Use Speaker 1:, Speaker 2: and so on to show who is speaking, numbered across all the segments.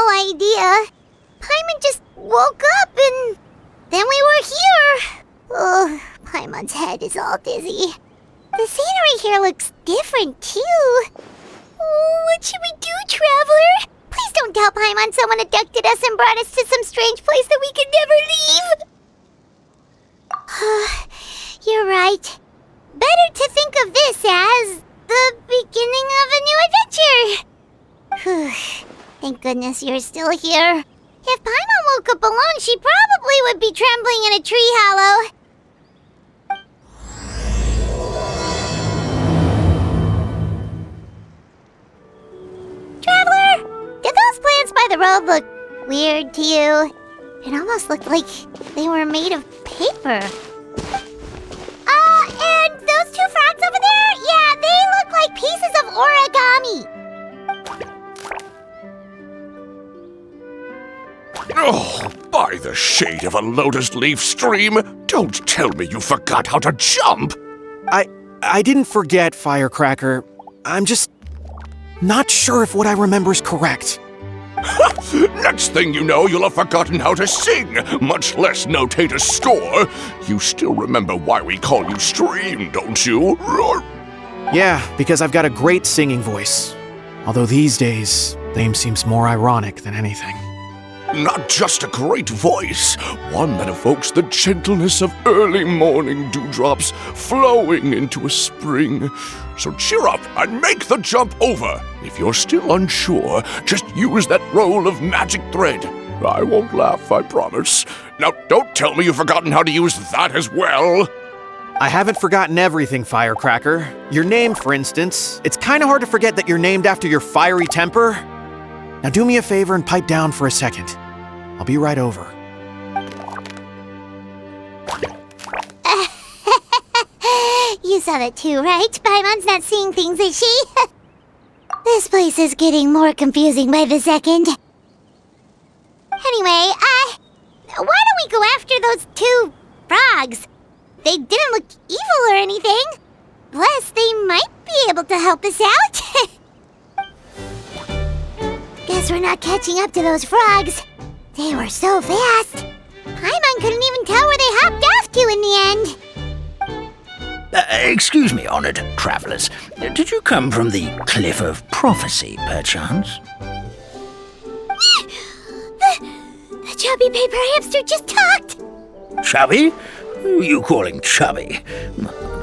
Speaker 1: no idea. Paimon just woke up and then we were here. Oh, Paimon's head is all dizzy. The scenery here looks different, too. Oh, what should we do, Traveler? Please don't tell Paimon someone abducted us and brought us to some strange place that we could never leave. You're right. Better to think of this as the beginning of a new adventure. Thank goodness you're still here. If Paimon woke up alone, she probably would be trembling in a tree hollow. Traveler, did those plants by the road look weird to you? It almost looked like they were made of paper. And those two frogs over there? Yeah, they look like pieces of origami.
Speaker 2: Oh, by the shade of a lotus leaf stream, don't tell me you forgot how to jump!
Speaker 3: I didn't forget, Firecracker. I'm just not sure if what I remember is correct.
Speaker 2: Next thing you know, you'll have forgotten how to sing, much less notate a score. You still remember why we call you Stream, don't you?
Speaker 3: Yeah, because I've got a great singing voice. Although these days, name seems more ironic than anything.
Speaker 2: Not just a great voice, one that evokes the gentleness of early morning dewdrops flowing into a spring. So cheer up and make the jump over. If you're still unsure, just use that roll of magic thread. I won't laugh, I promise. Now, don't tell me you've forgotten how to use that as well.
Speaker 3: I haven't forgotten everything, Firecracker. Your name, for instance. It's kind of hard to forget that you're named after your fiery temper. Now do me a favor and pipe down for a second. I'll be right over.
Speaker 1: You saw that too, right? Paimon's not seeing things, is she? This place is getting more confusing by the second. Anyway, why don't we go after those two frogs? They didn't look evil or anything. Plus, they might be able to help us out. Guess we're not catching up to those frogs. They were so fast. Paimon couldn't even tell where they hopped off to in the end.
Speaker 4: Excuse me, honored travelers. Did you come from the Cliff of Prophecy, perchance?
Speaker 1: The chubby paper hamster just talked.
Speaker 4: Chubby? Who are you calling chubby?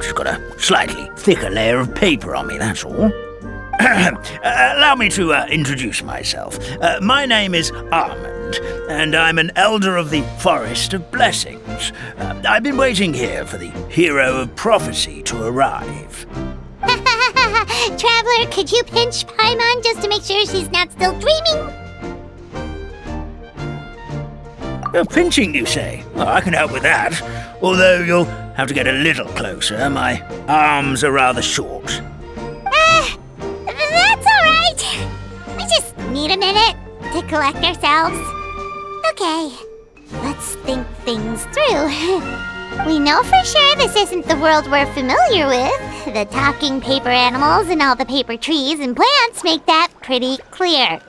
Speaker 4: Just got a slightly thicker layer of paper on me, that's all. Allow me to introduce myself. My name is Armand, and I'm an elder of the Forest of Blessings. I've been waiting here for the hero of prophecy to arrive.
Speaker 1: Traveler, could you pinch Paimon just to make sure she's not still dreaming?
Speaker 4: Pinching, you say? Well, I can help with that. Although you'll have to get a little closer. My arms are rather short.
Speaker 1: That's all right. We just need a minute to collect ourselves. Okay, let's think things through. We know for sure this isn't the world we're familiar with. The talking paper animals and all the paper trees and plants make that pretty clear.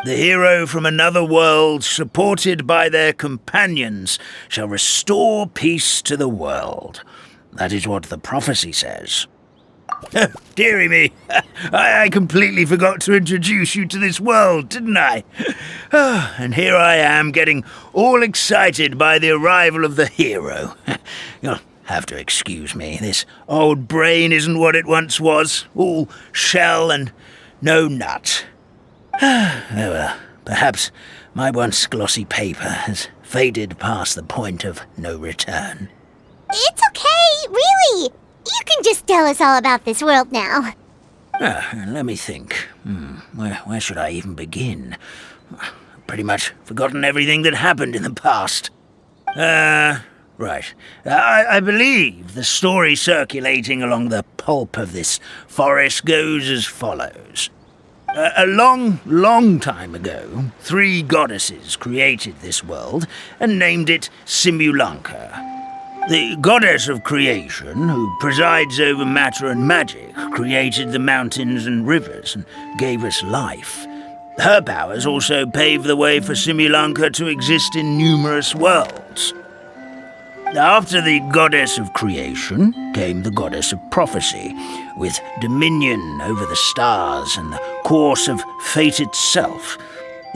Speaker 4: The hero from another world, supported by their companions, shall restore peace to the world. That is what the prophecy says. Dearie me, I completely forgot to introduce you to this world, didn't I? And here I am, getting all excited by the arrival of the hero. You'll have to excuse me, this old brain isn't what it once was, all shell and no nut. Oh well, perhaps my once glossy paper has faded past the point of no return.
Speaker 1: It's okay, really. You can just tell us all about this world now.
Speaker 4: Let me think. Where should I even begin? Pretty much forgotten everything that happened in the past. Right. I believe the story circulating along the pulp of this forest goes as follows. A long, long time ago, 3 goddesses created this world and named it Simulanka. The goddess of creation, who presides over matter and magic, created the mountains and rivers and gave us life. Her powers also pave the way for Simulanka to exist in numerous worlds. After the goddess of creation came the goddess of prophecy, with dominion over the stars and the course of fate itself.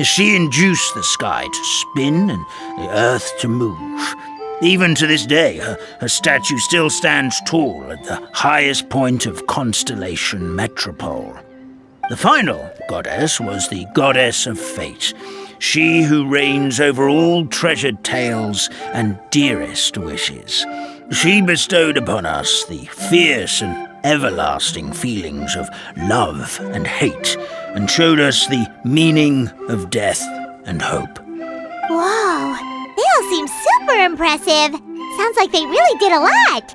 Speaker 4: She induced the sky to spin and the earth to move. Even to this day, her statue still stands tall at the highest point of Constellation Metropole. The final goddess was the goddess of fate, she who reigns over all treasured tales and dearest wishes. She bestowed upon us the fierce and everlasting feelings of love and hate, and showed us the meaning of death and hope.
Speaker 1: Whoa, they all seem super impressive. Sounds like they really did a lot.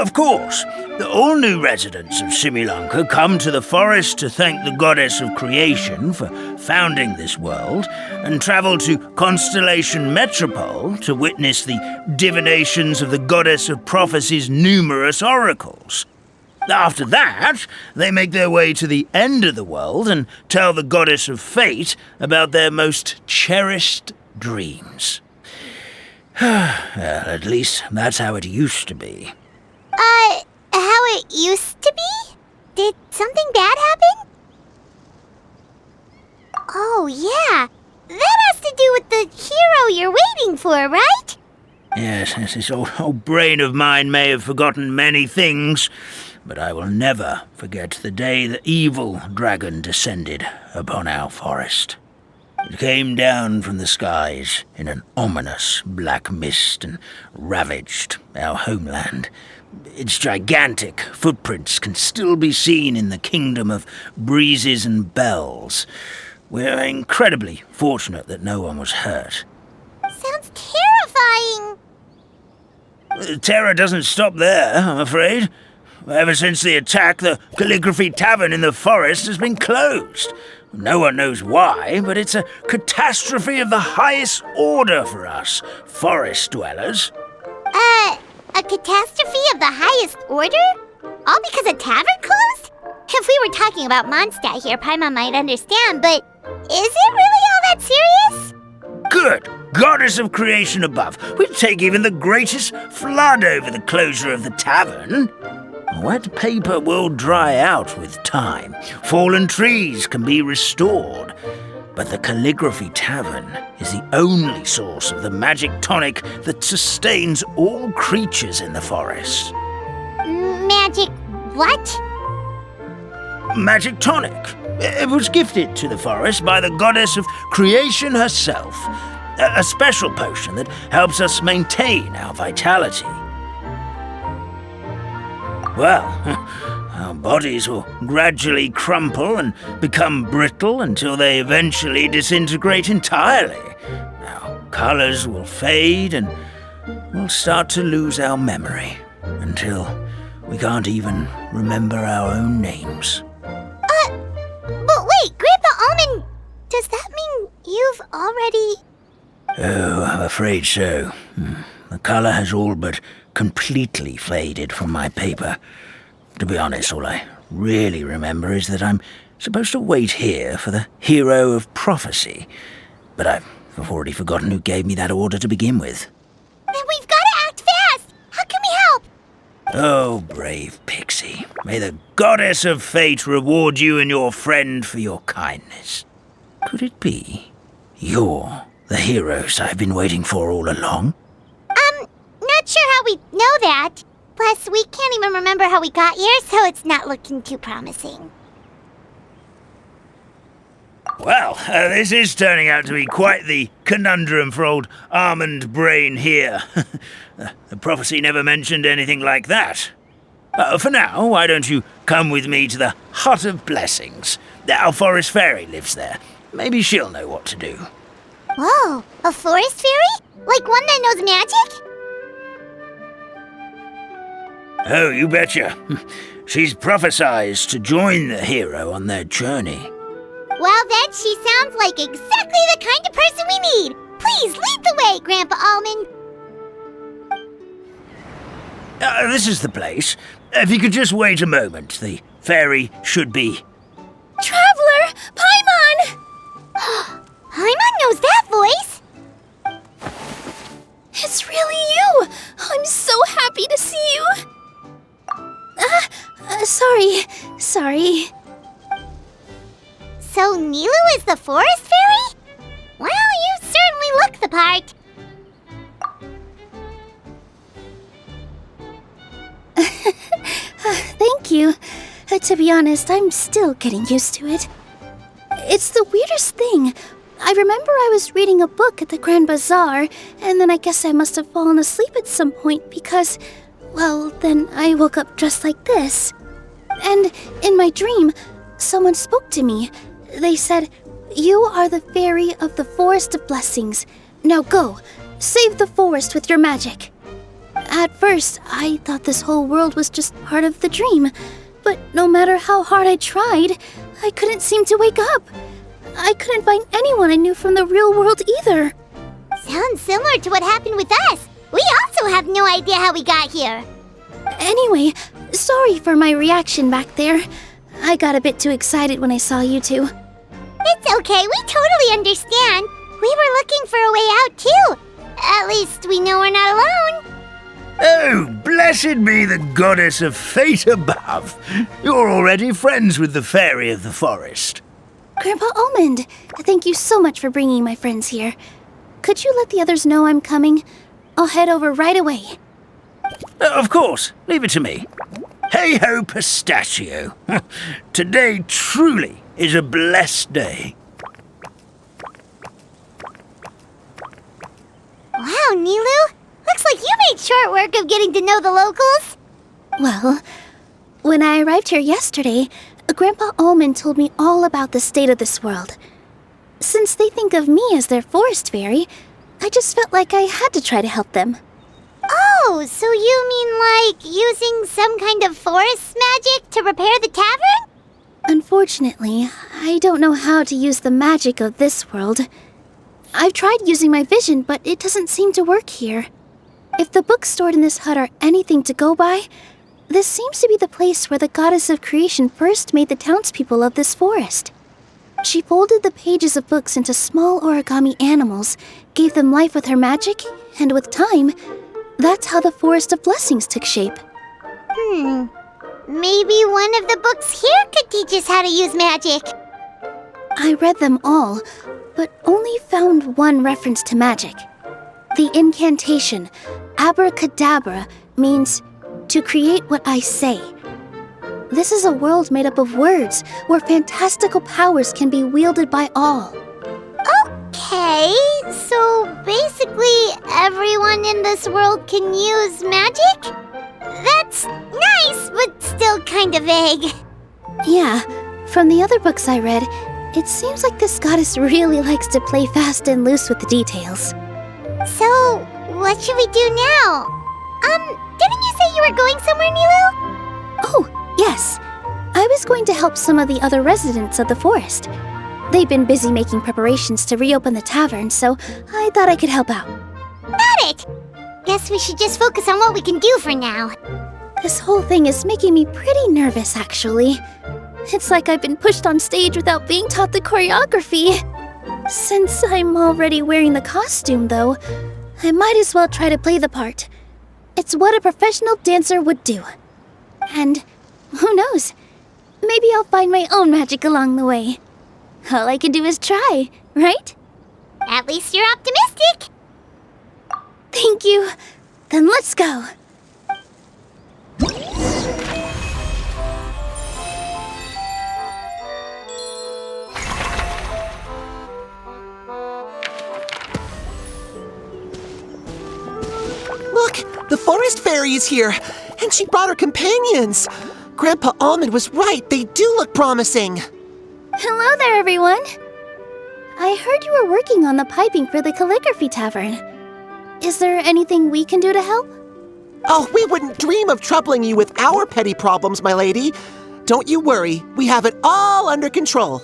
Speaker 4: Of course, all new residents of Simulanka come to the forest to thank the goddess of creation for founding this world, and travel to Constellation Metropole to witness the divinations of the goddess of prophecy's numerous oracles. After that, they make their way to the end of the world and tell the goddess of fate about their most cherished dreams. Well, at least that's how it used to be.
Speaker 1: How it used to be? Did something bad happen? Oh, yeah. That has to do with the hero you're waiting for, right?
Speaker 4: Yes, this old brain of mine may have forgotten many things, but I will never forget the day the evil dragon descended upon our forest. It came down from the skies in an ominous black mist and ravaged our homeland. Its gigantic footprints can still be seen in the kingdom of breezes and bells. We're incredibly fortunate that no one was hurt.
Speaker 1: Sounds terrifying.
Speaker 4: The terror doesn't stop there, I'm afraid. Ever since the attack, the Calligraphy Tavern in the forest has been closed. No one knows why, but it's a catastrophe of the highest order for us, forest dwellers.
Speaker 1: A catastrophe of the highest order? All because a tavern closed? If we were talking about Mondstadt here, Paimon might understand, but is it really all that serious?
Speaker 4: Good goddess of creation above, we'd take even the greatest flood over the closure of the tavern. Wet paper will dry out with time. Fallen trees can be restored. But the Calligraphy Tavern is the only source of the magic tonic that sustains all creatures in the forest.
Speaker 1: Magic what?
Speaker 4: Magic tonic. It was gifted to the forest by the goddess of creation herself. A special potion that helps us maintain our vitality. Well, our bodies will gradually crumple and become brittle until they eventually disintegrate entirely. Our colors will fade and we'll start to lose our memory until we can't even remember our own names.
Speaker 1: But wait, Grandpa Almond, does that mean you've already...
Speaker 4: Oh, I'm afraid so. The color has all but completely faded from my paper. To be honest, all I really remember is that I'm supposed to wait here for the hero of prophecy. But I've already forgotten who gave me that order to begin with.
Speaker 1: Then we've got to act fast! How can we help?
Speaker 4: Oh, brave Pixie. May the goddess of fate reward you and your friend for your kindness. Could it be you're the heroes I've been waiting for all along?
Speaker 1: Not sure how we know that. Plus, we can't even remember how we got here, so it's not looking too promising.
Speaker 4: Well, this is turning out to be quite the conundrum for old Almond Brain here. The prophecy never mentioned anything like that. For now, why don't you come with me to the Hut of Blessings? Our forest fairy lives there. Maybe she'll know what to do.
Speaker 1: Whoa, a forest fairy? Like one that knows magic?
Speaker 4: Oh, you betcha. She's prophesized to join the hero on their journey.
Speaker 1: Well, then she sounds like exactly the kind of person we need. Please lead the way, Grandpa Almond.
Speaker 4: This is the place. If you could just wait a moment, the fairy should be...
Speaker 1: Traveler! Paimon!
Speaker 5: be honest, I'm still getting used to it. It's the weirdest thing. I remember I was reading a book at the Grand Bazaar, and then I guess I must have fallen asleep at some point because, well, then I woke up dressed like this. And in my dream, someone spoke to me. They said, "You are the fairy of the Forest of Blessings. Now go, save the forest with your magic." At first, I thought this whole world was just part of the dream, but no matter how hard I tried, I couldn't seem to wake up. I couldn't find anyone I knew from the real world either.
Speaker 1: Sounds similar to what happened with us. We also have no idea how we got here.
Speaker 5: Anyway, sorry for my reaction back there. I got a bit too excited when I saw you two.
Speaker 1: It's okay, we totally understand. We were looking for a way out too. At least we know we're not alone.
Speaker 4: Oh, blessed be the goddess of fate above. You're already friends with the fairy of the forest.
Speaker 5: Grandpa Almond, thank you so much for bringing my friends here. Could you let the others know I'm coming? I'll head over right away.
Speaker 4: Of course, leave it to me. Hey-ho, pistachio. Today truly is a blessed day.
Speaker 1: Wow, Nilu. Looks like you made short work of getting to know the locals.
Speaker 5: Well, when I arrived here yesterday, Grandpa Almond told me all about the state of this world. Since they think of me as their forest fairy, I just felt like I had to try to help them.
Speaker 1: Oh, so you mean like using some kind of forest magic to repair the tavern?
Speaker 5: Unfortunately, I don't know how to use the magic of this world. I've tried using my vision, but it doesn't seem to work here. If the books stored in this hut are anything to go by, this seems to be the place where the goddess of creation first made the townspeople of this forest. She folded the pages of books into small origami animals, gave them life with her magic, and with time, that's how the Forest of Blessings took shape.
Speaker 1: Maybe one of the books here could teach us how to use magic.
Speaker 5: I read them all, but only found one reference to magic. The incantation, abracadabra, means to create what I say. This is a world made up of words, where fantastical powers can be wielded by all.
Speaker 1: Okay, so basically everyone in this world can use magic? That's nice, but still kind of vague.
Speaker 5: Yeah, from the other books I read, it seems like this goddess really likes to play fast and loose with the details.
Speaker 1: So, what should we do now? Didn't you say you were going somewhere, Nilu?
Speaker 5: Oh, yes. I was going to help some of the other residents of the forest. They've been busy making preparations to reopen the tavern, so I thought I could help out.
Speaker 1: Got it! Guess we should just focus on what we can do for now.
Speaker 5: This whole thing is making me pretty nervous, actually. It's like I've been pushed on stage without being taught the choreography. Since I'm already wearing the costume, though, I might as well try to play the part. It's what a professional dancer would do. And who knows? Maybe I'll find my own magic along the way. All I can do is try, right?
Speaker 1: At least you're optimistic.
Speaker 5: Thank you. Then let's go.
Speaker 6: Look, the forest fairy is here, and she brought her companions. Grandpa Almond was right, they do look promising.
Speaker 5: Hello there, everyone. I heard you were working on the piping for the calligraphy tavern. Is there anything we can do to help?
Speaker 6: Oh, we wouldn't dream of troubling you with our petty problems, my lady. Don't you worry, we have it all under control.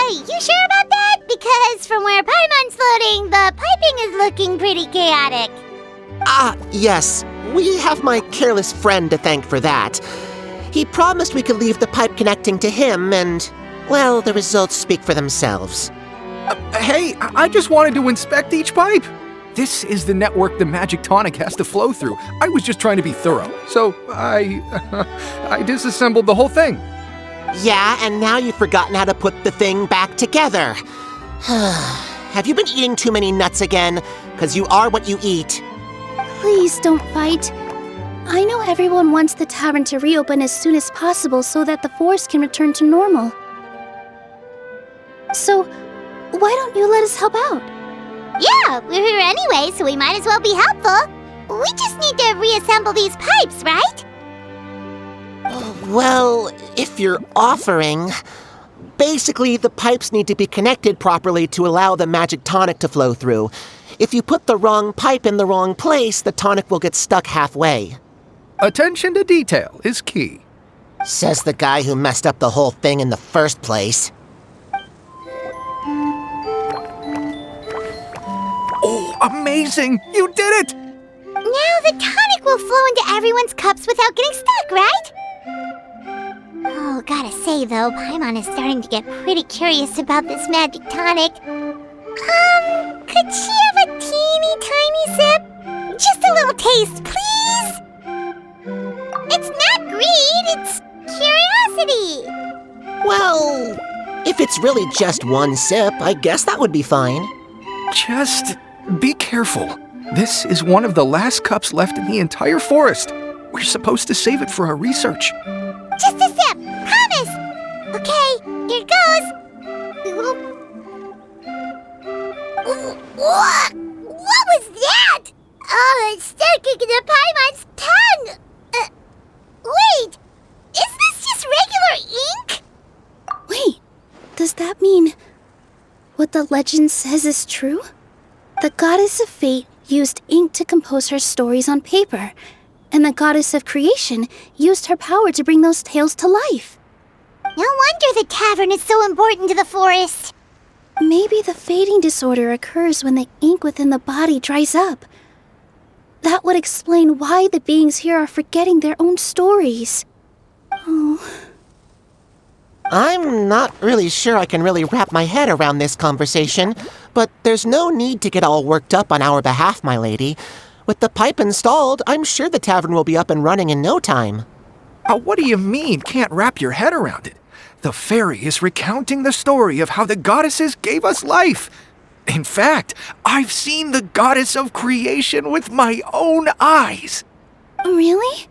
Speaker 1: You sure about that? Because from where Paimon's floating, the piping is looking pretty chaotic.
Speaker 6: Yes. We have my careless friend to thank for that. He promised we could leave the pipe connecting to him, and, well, the results speak for themselves.
Speaker 7: Hey, I just wanted to inspect each pipe. This is the network the magic tonic has to flow through. I was just trying to be thorough, so I disassembled the whole thing.
Speaker 6: Yeah, and now you've forgotten how to put the thing back together. Have you been eating too many nuts again? 'Cause you are what you eat.
Speaker 5: Please don't fight. I know everyone wants the tavern to reopen as soon as possible so that the forest can return to normal. So, why don't you let us help out?
Speaker 1: Yeah, we're here anyway, so we might as well be helpful. We just need to reassemble these pipes, right?
Speaker 6: Well, if you're offering... Basically, the pipes need to be connected properly to allow the magic tonic to flow through. If you put the wrong pipe in the wrong place, the tonic will get stuck halfway.
Speaker 7: Attention to detail is key.
Speaker 6: Says the guy who messed up the whole thing in the first place.
Speaker 7: Oh, amazing! You did it!
Speaker 1: Now the tonic will flow into everyone's cups without getting stuck, right? Oh, gotta say though, Paimon is starting to get pretty curious about this magic tonic. Could she have a teeny tiny sip? Just a little taste, please? It's not greed, it's curiosity.
Speaker 6: Well, if it's really just one sip, I guess that would be fine.
Speaker 7: Just be careful. This is one of the last cups left in the entire forest. We're supposed to save it for our research.
Speaker 1: Just a sip, promise! Okay, here goes. What was that? Oh, it's sticking to Paimon's tongue! Wait, is this just regular ink?
Speaker 5: Wait, does that mean what the legend says is true? The goddess of fate used ink to compose her stories on paper, and the goddess of creation used her power to bring those tales to life.
Speaker 1: No wonder the tavern is so important to the forest.
Speaker 5: Maybe the fading disorder occurs when the ink within the body dries up. That would explain why the beings here are forgetting their own stories. Oh.
Speaker 6: I'm not really sure I can really wrap my head around this conversation, but there's no need to get all worked up on our behalf, my lady. With the pipe installed, I'm sure the tavern will be up and running in no time.
Speaker 7: What do you mean, can't wrap your head around it? The fairy is recounting the story of how the goddesses gave us life. In fact, I've seen the goddess of creation with my own eyes.
Speaker 5: Really?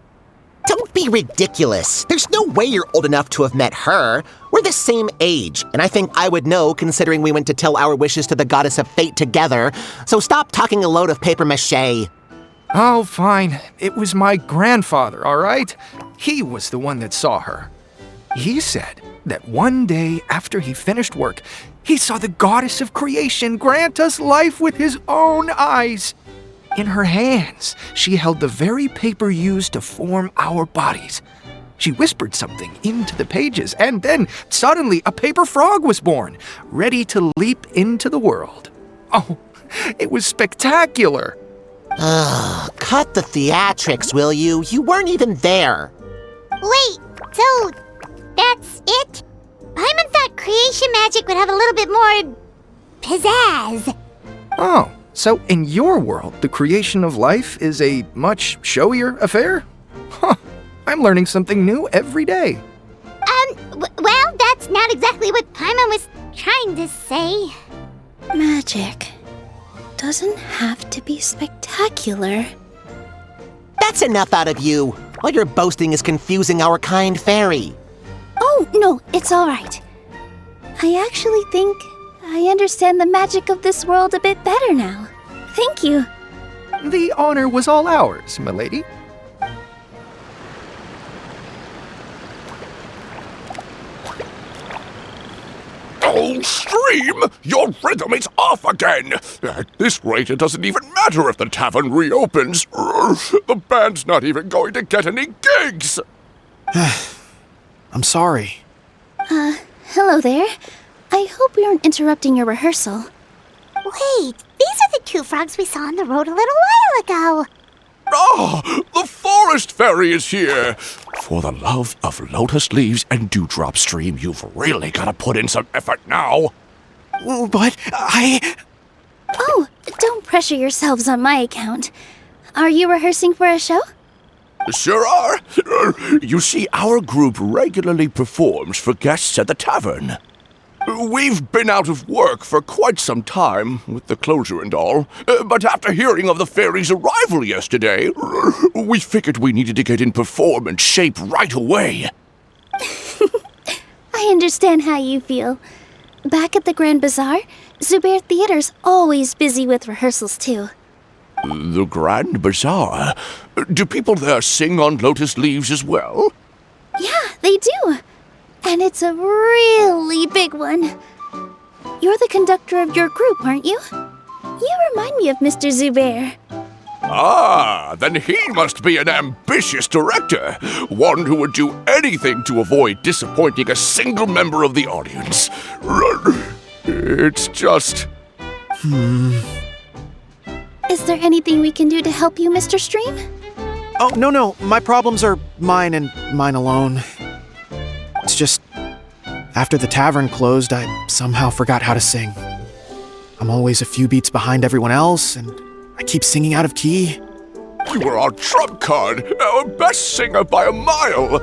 Speaker 6: Don't be ridiculous. There's no way you're old enough to have met her. We're the same age, and I think I would know considering we went to tell our wishes to the goddess of fate together. So stop talking a load of papier-mâché.
Speaker 7: Oh, fine. It was my grandfather, all right? He was the one that saw her. He said that one day after he finished work, he saw the goddess of creation grant us life with his own eyes. In her hands, she held the very paper used to form our bodies. She whispered something into the pages, and then suddenly a paper frog was born, ready to leap into the world. Oh, it was spectacular.
Speaker 6: Cut the theatrics, will you? You weren't even there.
Speaker 1: Wait, so that's it? Paimon thought creation magic would have a little bit more pizzazz.
Speaker 7: Oh, so in your world, the creation of life is a much showier affair? Huh, I'm learning something new every day.
Speaker 1: Well, that's not exactly what Paimon was trying to say.
Speaker 5: Magic doesn't have to be spectacular.
Speaker 6: That's enough out of you. All your boasting is confusing our kind fairy.
Speaker 5: Oh, no, it's all right. I actually think I understand the magic of this world a bit better now. Thank you.
Speaker 7: The honor was all ours, milady.
Speaker 2: Oh, Stream! Your rhythm is off again! At this rate, it doesn't even matter if the tavern reopens. The band's not even going to get any gigs!
Speaker 3: I'm sorry.
Speaker 5: Hello there. I hope we aren't interrupting your rehearsal.
Speaker 1: Wait, these are the two frogs we saw on the road a little while ago.
Speaker 2: Ah, the forest fairy is here! For the love of lotus leaves and dewdrop, Stream, you've really got to put in some effort now.
Speaker 3: But
Speaker 5: Oh, don't pressure yourselves on my account. Are you rehearsing for a show?
Speaker 2: Sure are. You see, our group regularly performs for guests at the tavern. We've been out of work for quite some time, with the closure and all. But after hearing of the fairy's arrival yesterday, we figured we needed to get in performance shape right away.
Speaker 5: I understand how you feel. Back at the Grand Bazaar, Zubair Theater's always busy with rehearsals too.
Speaker 2: The Grand Bazaar? Do people there sing on lotus leaves as well?
Speaker 5: Yeah, they do. And it's a really big one. You're the conductor of your group, aren't you? You remind me of Mr. Zubair.
Speaker 2: Ah, then he must be an ambitious director. One who would do anything to avoid disappointing a single member of the audience. It's just...
Speaker 5: Is there anything we can do to help you, Mr. Stream?
Speaker 3: Oh, no. My problems are mine and mine alone. It's just, after the tavern closed, I somehow forgot how to sing. I'm always a few beats behind everyone else, and I keep singing out of key.
Speaker 2: You were our trump card, our best singer by a mile.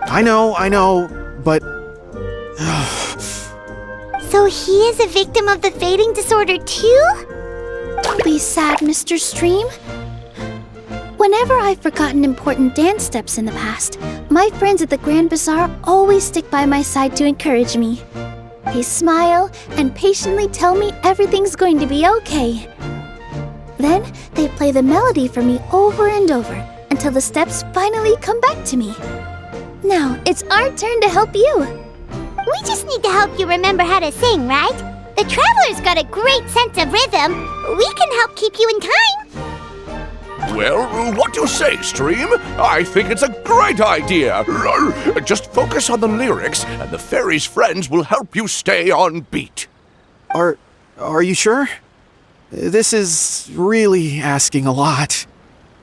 Speaker 3: I know, but...
Speaker 1: So he is a victim of the fading disorder too?
Speaker 5: Don't be sad, Mr. Stream. Whenever I've forgotten important dance steps in the past, my friends at the Grand Bazaar always stick by my side to encourage me. They smile and patiently tell me everything's going to be okay. Then they play the melody for me over and over until the steps finally come back to me. Now it's our turn to help you.
Speaker 1: We just need to help you remember how to sing, right? The Traveler's got a great sense of rhythm. We can help keep you in time.
Speaker 2: Well, what do you say, Stream? I think it's a great idea. Just focus on the lyrics, and the fairy's friends will help you stay on beat.
Speaker 3: Are you sure? This is really asking a lot.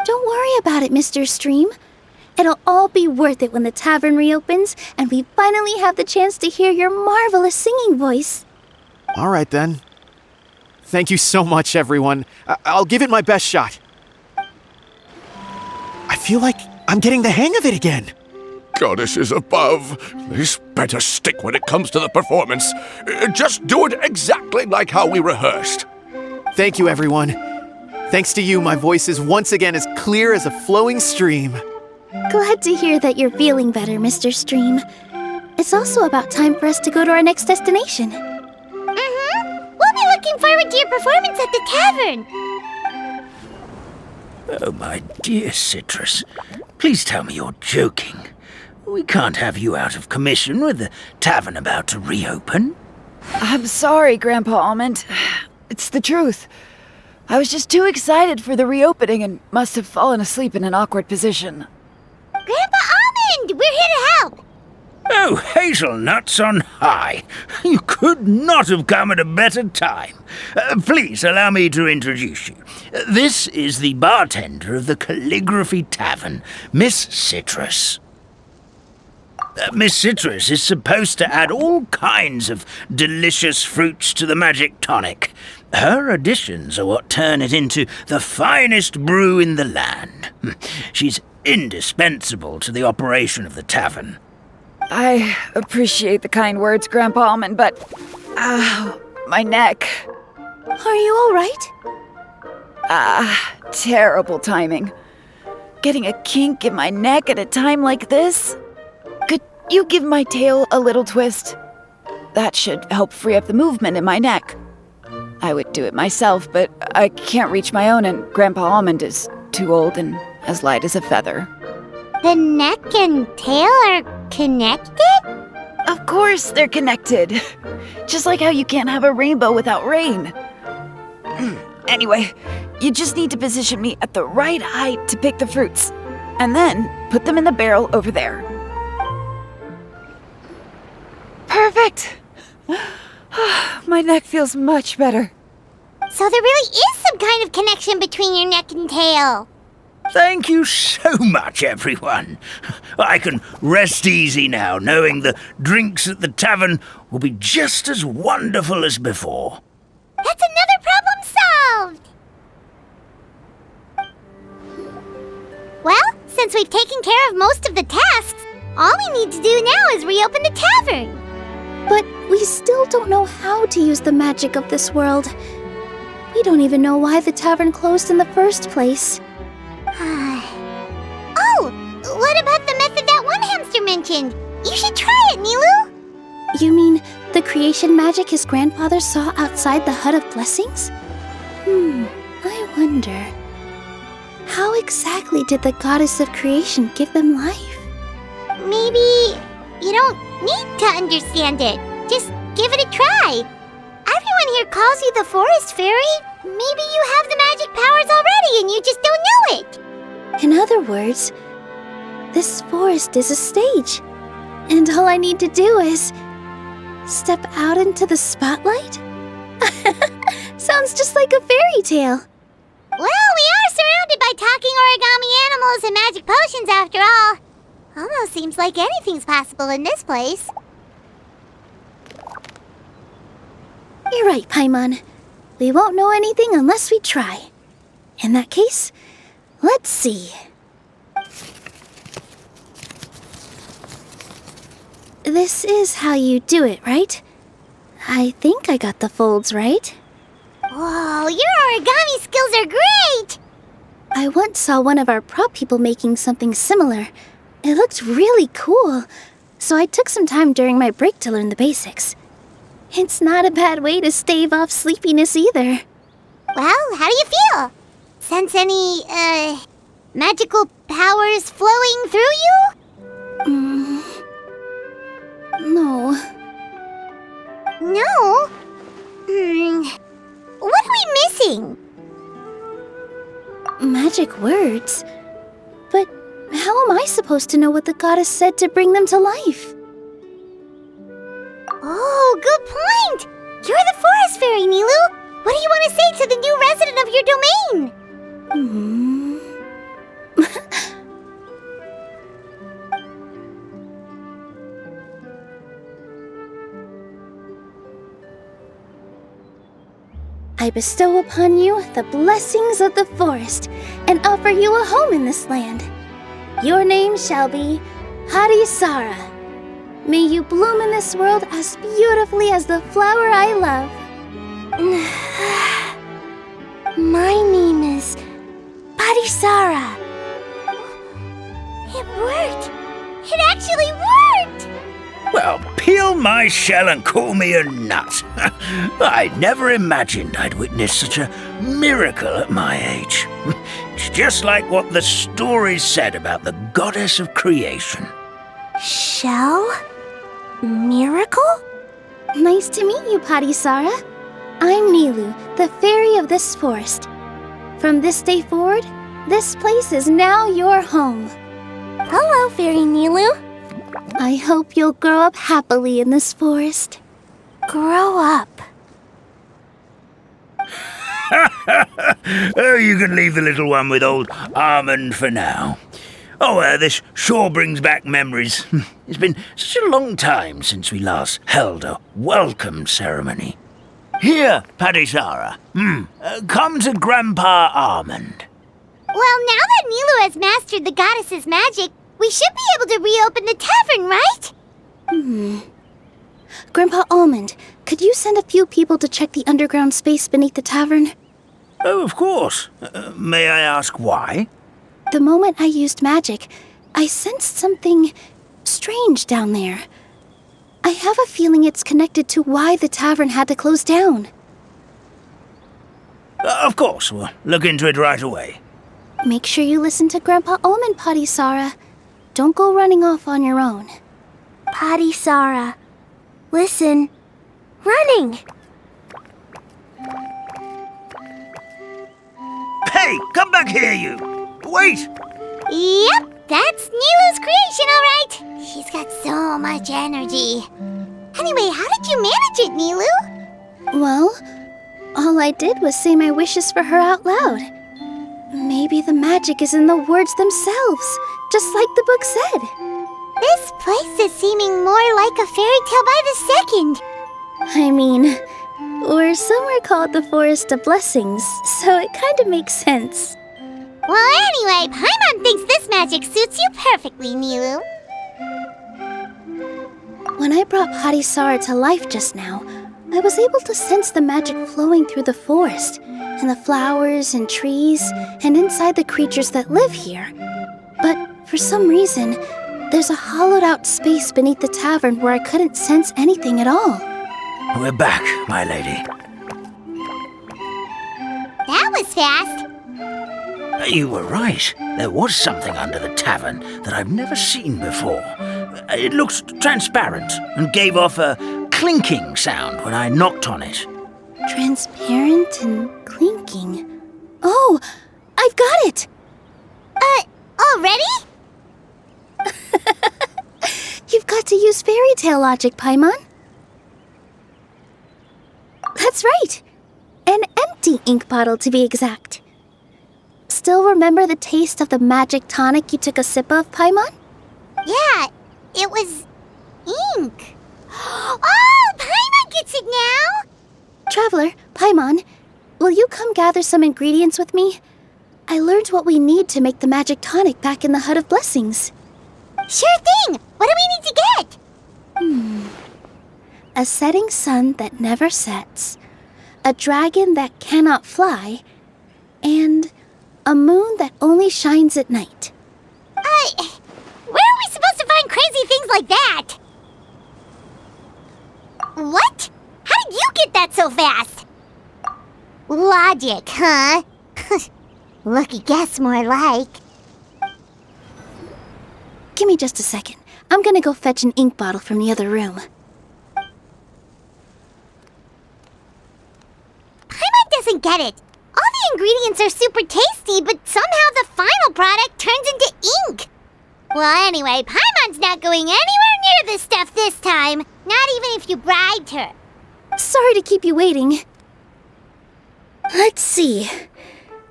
Speaker 5: Don't worry about it, Mr. Stream. It'll all be worth it when the tavern reopens and we finally have the chance to hear your marvelous singing voice.
Speaker 3: All right, then. Thank you so much, everyone. I'll give it my best shot. I feel like I'm getting the hang of it again.
Speaker 2: Goddesses above, this better stick when it comes to the performance. Just do it exactly like how we rehearsed.
Speaker 3: Thank you, everyone. Thanks to you, my voice is once again as clear as a flowing stream.
Speaker 5: Glad to hear that you're feeling better, Mr. Stream. It's also about time for us to go to our next destination.
Speaker 1: We'll be looking forward to your performance at the tavern.
Speaker 4: Oh, my dear Citrus, please tell me you're joking. We can't have you out of commission with the tavern about to reopen.
Speaker 8: I'm sorry, Grandpa Almond. It's the truth. I was just too excited for the reopening and must have fallen asleep in an awkward position.
Speaker 1: Grandpa Almond, we're here to help.
Speaker 4: Oh, hazelnuts on high. You could not have come at a better time. Please allow me to introduce you. This is the bartender of the Calligraphy Tavern, Miss Citrus. Miss Citrus is supposed to add all kinds of delicious fruits to the magic tonic. Her additions are what turn it into the finest brew in the land. She's indispensable to the operation of the tavern.
Speaker 8: I appreciate the kind words, Grandpa Almond, but... my neck.
Speaker 5: Are you all right?
Speaker 8: Terrible timing. Getting a kink in my neck at a time like this? Could you give my tail a little twist? That should help free up the movement in my neck. I would do it myself, but I can't reach my own, and Grandpa Almond is too old and as light as a feather.
Speaker 1: The neck and tail are connected?
Speaker 8: Of course they're connected. Just like how you can't have a rainbow without rain. Anyway, you just need to position me at the right height to pick the fruits, and then put them in the barrel over there. Perfect! My neck feels much better.
Speaker 1: So there really is some kind of connection between your neck and tail.
Speaker 4: Thank you so much, everyone. I can rest easy now, knowing the drinks at the tavern will be just as wonderful as before.
Speaker 1: That's another problem solved! Well, since we've taken care of most of the tasks, all we need to do now is reopen the tavern.
Speaker 5: But we still don't know how to use the magic of this world. We don't even know why the tavern closed in the first place.
Speaker 1: Oh, what about the method that one hamster mentioned? You should try it, Nilu!
Speaker 5: You mean the creation magic his grandfather saw outside the Hut of Blessings? I wonder. How exactly did the goddess of creation give them life?
Speaker 1: Maybe you don't need to understand it. Just give it a try. Everyone here calls you the Forest Fairy. Maybe you have the magic powers already and you just don't know it.
Speaker 5: In other words, this forest is a stage. And all I need to do is step out into the spotlight? Sounds just like a fairy tale.
Speaker 1: Well, we are surrounded by talking origami animals and magic potions after all. Almost seems like anything's possible in this place.
Speaker 5: You're right, Paimon. We won't know anything unless we try. In that case, let's see. This is how you do it, right? I think I got the folds right.
Speaker 1: Whoa, your origami skills are great!
Speaker 5: I once saw one of our prop people making something similar. It looked really cool, so I took some time during my break to learn the basics. It's not a bad way to stave off sleepiness either.
Speaker 1: Well, how do you feel? Sense any, magical powers flowing through you?
Speaker 5: No.
Speaker 1: No? What are we missing?
Speaker 5: Magic words? But how am I supposed to know what the goddess said to bring them to life?
Speaker 1: Oh, good point! You're the Forest Fairy, Nilu! What do you want to say to the new resident of your domain?
Speaker 5: I bestow upon you the blessings of the forest and offer you a home in this land. Your name shall be Harisara. May you bloom in this world as beautifully as the flower I love.
Speaker 1: My name is Harisara. It worked! It actually worked!
Speaker 4: Well, peel my shell and call me a nut. I'd never imagined I'd witness such a miracle at my age. It's just like what the stories said about the goddess of creation.
Speaker 1: Shell? Miracle?
Speaker 5: Nice to meet you, Harisara. I'm Nilu, the fairy of this forest. From this day forward, this place is now your home.
Speaker 1: Hello, Fairy Nilu.
Speaker 5: I hope you'll grow up happily in this forest.
Speaker 1: Grow up.
Speaker 4: Oh, you can leave the little one with old Almond for now. Oh, this sure brings back memories. It's been such a long time since we last held a welcome ceremony. Here, Harisara. Come to Grandpa Almond.
Speaker 1: Well, now that Nilu has mastered the goddess's magic, we should be able to reopen the tavern, right?
Speaker 5: Grandpa Almond, could you send a few people to check the underground space beneath the tavern?
Speaker 4: Oh, of course. May I ask why?
Speaker 5: The moment I used magic, I sensed something strange down there. I have a feeling it's connected to why the tavern had to close down.
Speaker 4: Of course, we'll look into it right away.
Speaker 5: Make sure you listen to Grandpa Almond, Harisara. Don't go running off on your own.
Speaker 1: Harisara, listen. Running!
Speaker 4: Hey, come back here, you! Wait!
Speaker 1: Yep, that's Nilu's creation, all right. She's got so much energy. Anyway, how did you manage it, Nilu?
Speaker 5: Well, all I did was say my wishes for her out loud. Maybe the magic is in the words themselves, just like the book said.
Speaker 1: This place is seeming more like a fairy tale by the second.
Speaker 5: I mean, we're somewhere called the Forest of Blessings, so it kind of makes sense.
Speaker 1: Well, anyway, Paimon thinks this magic suits you perfectly, Nilu.
Speaker 5: When I brought Harisara to life just now, I was able to sense the magic flowing through the forest, and the flowers and trees, and inside the creatures that live here. But for some reason, there's a hollowed-out space beneath the tavern where I couldn't sense anything at all.
Speaker 4: We're back, my lady.
Speaker 1: That was fast.
Speaker 4: You were right. There was something under the tavern that I've never seen before. It looked transparent and gave off a clinking sound when I knocked on it.
Speaker 5: Transparent and clinking. Oh, I've got it!
Speaker 1: Already?
Speaker 5: You've got to use fairy tale logic, Paimon. That's right. An empty ink bottle, to be exact. Still remember the taste of the magic tonic you took a sip of, Paimon?
Speaker 1: Yeah, it was ink. Oh, Paimon gets it now!
Speaker 5: Traveler, Paimon, will you come gather some ingredients with me? I learned what we need to make the magic tonic back in the Hut of Blessings.
Speaker 1: Sure thing! What do we need to get?
Speaker 5: A setting sun that never sets, a dragon that cannot fly, and a moon that only shines at night.
Speaker 1: Where are we supposed to find crazy things like that? What? How did you get that so fast? Logic, huh? Lucky guess, more like.
Speaker 5: Give me just a second. I'm gonna go fetch an ink bottle from the other room.
Speaker 1: Paimon doesn't get it. All the ingredients are super tasty, but somehow the final product turns into ink. Well, anyway, Paimon's not going anywhere near this stuff this time. Not even if you bribed her.
Speaker 5: Sorry to keep you waiting. Let's see.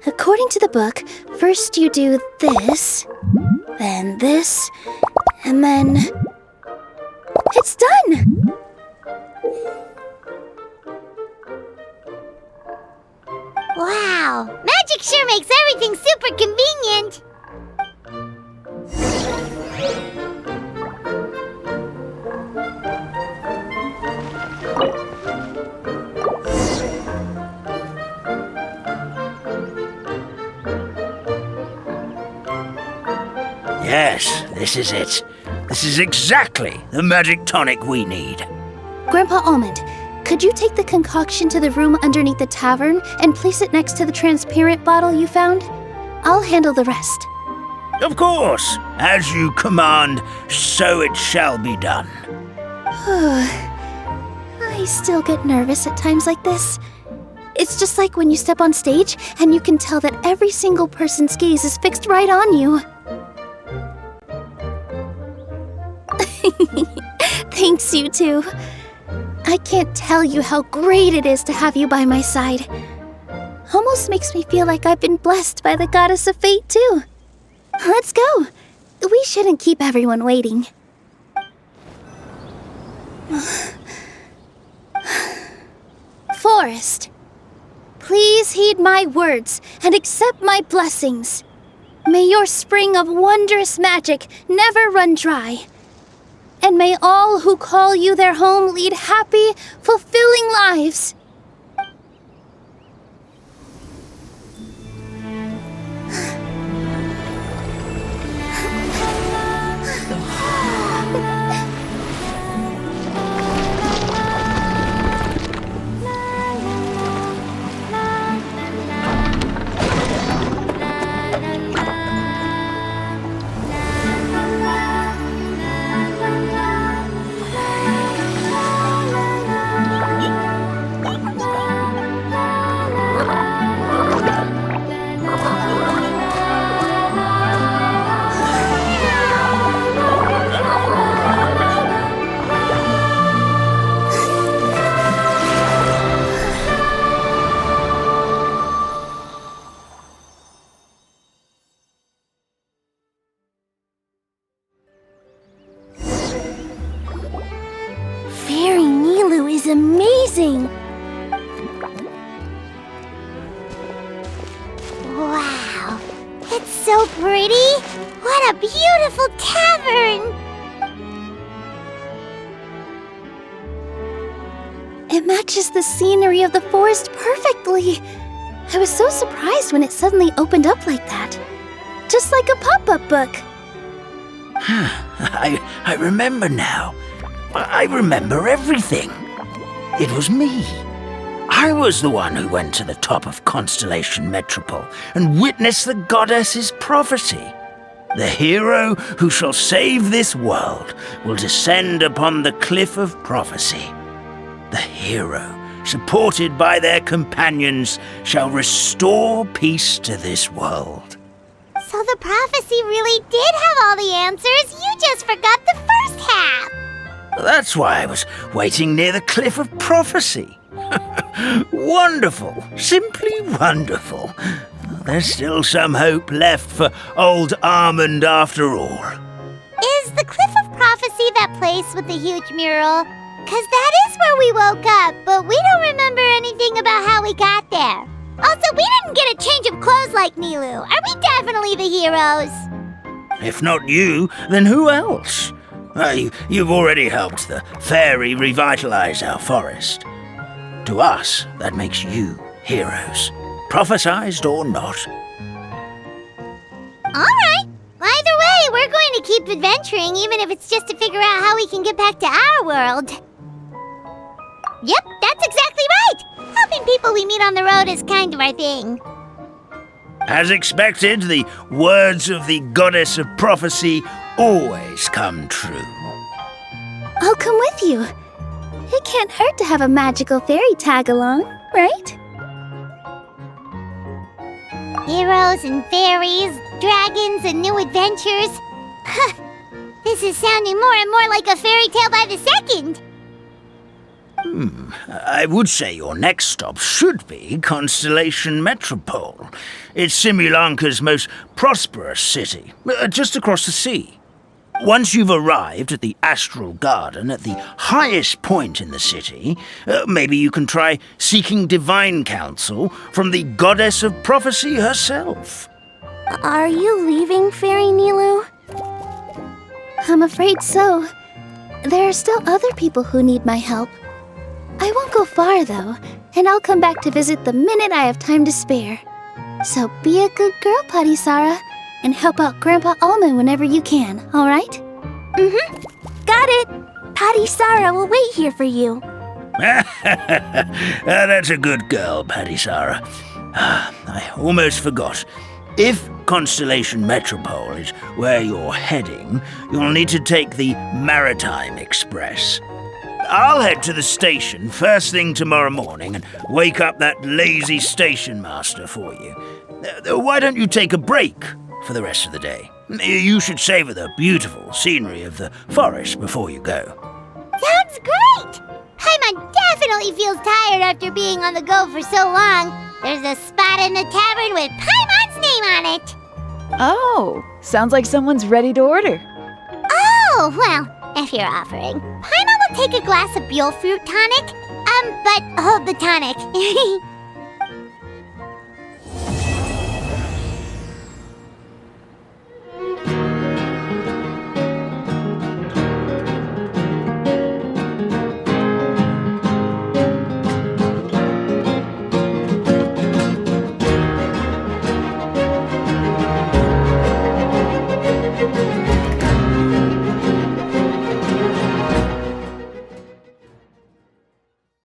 Speaker 5: According to the book, first you do this, then this, and then... It's done!
Speaker 1: Wow, magic sure makes everything super convenient.
Speaker 4: Yes, this is it. This is exactly the magic tonic we need.
Speaker 5: Grandpa Almond, could you take the concoction to the room underneath the tavern and place it next to the transparent bottle you found? I'll handle the rest.
Speaker 4: Of course. As you command, so it shall be done.
Speaker 5: I still get nervous at times like this. It's just like when you step on stage and you can tell that every single person's gaze is fixed right on you. Thanks, you two. I can't tell you how great it is to have you by my side. Almost makes me feel like I've been blessed by the goddess of fate, too. Let's go. We shouldn't keep everyone waiting. Forest, please heed my words and accept my blessings. May your spring of wondrous magic never run dry. And may all who call you their home lead happy, fulfilling lives. Is amazing!
Speaker 1: Wow, it's so pretty! What a beautiful tavern!
Speaker 5: It matches the scenery of the forest perfectly. I was so surprised when it suddenly opened up like that. Just like a pop-up book.
Speaker 4: I remember now. I remember everything. It was me. I was the one who went to the top of Constellation Metropole and witnessed the goddess's prophecy. The hero who shall save this world will descend upon the cliff of prophecy. The hero, supported by their companions, shall restore peace to this world.
Speaker 1: So the prophecy really did have all the answers. You just forgot the first half.
Speaker 4: That's why I was waiting near the cliff of prophecy. Wonderful, simply wonderful. There's still some hope left for old Armand after all.
Speaker 1: Is the Cliff of Prophecy that place with the huge mural? 'Cause that is where we woke up, but we don't remember anything about how we got there. Also, we didn't get a change of clothes like Nilu. Are we definitely the heroes?
Speaker 4: If not you, then who else? You've already helped the fairy revitalize our forest. To us, that makes you heroes, prophesized or not.
Speaker 1: Alright. Either way, we're going to keep adventuring, even if it's just to figure out how we can get back to our world. Yep, that's exactly right! Helping people we meet on the road is kind of our thing.
Speaker 4: As expected, the words of the goddess of prophecy always come true.
Speaker 5: I'll come with you. It can't hurt to have a magical fairy tag along, right?
Speaker 1: Heroes and fairies, dragons and new adventures. This is sounding more and more like a fairy tale by the second.
Speaker 4: I would say your next stop should be Constellation Metropole. It's Simulanka's most prosperous city, just across the sea. Once you've arrived at the Astral Garden at the highest point in the city, maybe you can try seeking divine counsel from the goddess of prophecy herself.
Speaker 5: Are you leaving, Fairy Nilu? I'm afraid so. There are still other people who need my help. I won't go far, though, and I'll come back to visit the minute I have time to spare. So be a good girl, Padisara, and help out Grandpa Almond whenever you can, all right? Mm-hmm. Got it! Padisara will wait here for you.
Speaker 4: That's a good girl, Padisara. I almost forgot. If Constellation Metropole is where you're heading, you'll need to take the Maritime Express. I'll head to the station first thing tomorrow morning and wake up that lazy station master for you. Why don't you take a break for the rest of the day? You should savor the beautiful scenery of the forest before you go.
Speaker 1: Sounds great! Paimon definitely feels tired after being on the go for so long. There's a spot in the tavern with Paimon's name on it.
Speaker 8: Oh, sounds like someone's ready to order.
Speaker 1: Oh, well, if you're offering, Paimon will take a glass of Buell fruit tonic. But hold the tonic.